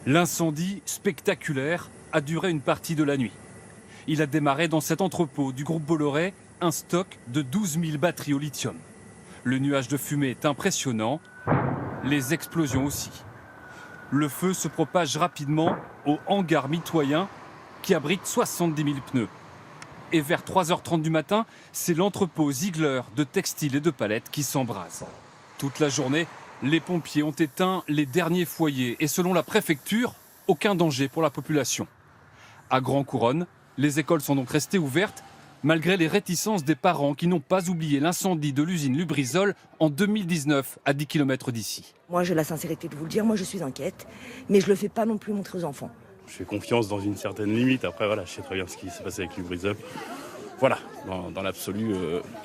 L'incendie spectaculaire a duré une partie de la nuit. Il a démarré dans cet entrepôt du groupe Bolloré, un stock de 12 000 batteries au lithium. Le nuage de fumée est impressionnant, les explosions aussi. Le feu se propage rapidement au hangar mitoyen qui abrite 70 000 pneus. Et vers 3h30 du matin, c'est l'entrepôt Ziegler de textiles et de palettes qui s'embrase. Toute la journée, les pompiers ont éteint les derniers foyers et selon la préfecture, aucun danger pour la population. À Grand Couronne, les écoles sont donc restées ouvertes malgré les réticences des parents qui n'ont pas oublié l'incendie de l'usine Lubrizol en 2019 à 10 km d'ici. Moi j'ai la sincérité de vous le dire, moi je suis inquiète, mais je ne le fais pas non plus montrer aux enfants. Je fais confiance dans une certaine limite, après voilà, je sais très bien ce qui s'est passé avec Lubrizol. Voilà, dans l'absolu,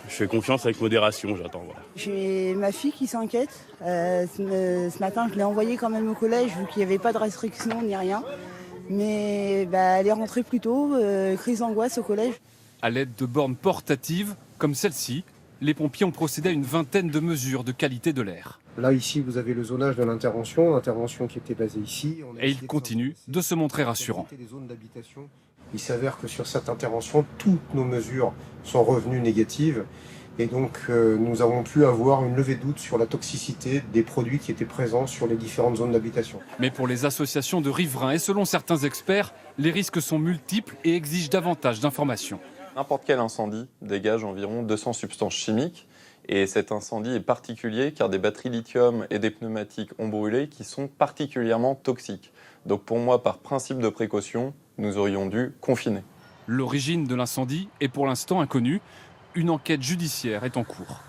je fais confiance avec modération, j'attends. Voilà. J'ai ma fille qui s'inquiète. Ce matin, je l'ai envoyée quand même au collège, vu qu'il n'y avait pas de restrictions ni rien. Mais elle est rentrée plus tôt, crise d'angoisse au collège. À l'aide de bornes portatives, comme celle-ci, les pompiers ont procédé à une vingtaine de mesures de qualité de l'air. Là, ici, vous avez le zonage de l'intervention qui était basée ici. Et il continue de se montrer rassurant. Il s'avère que sur cette intervention, toutes nos mesures sont revenues négatives. Et donc, nous avons pu avoir une levée de doute sur la toxicité des produits qui étaient présents sur les différentes zones d'habitation. Mais pour les associations de riverains et selon certains experts, les risques sont multiples et exigent davantage d'informations. N'importe quel incendie dégage environ 200 substances chimiques. Et cet incendie est particulier car des batteries lithium et des pneumatiques ont brûlé qui sont particulièrement toxiques. Donc pour moi, par principe de précaution, nous aurions dû confiner. L'origine de l'incendie est pour l'instant inconnue. Une enquête judiciaire est en cours.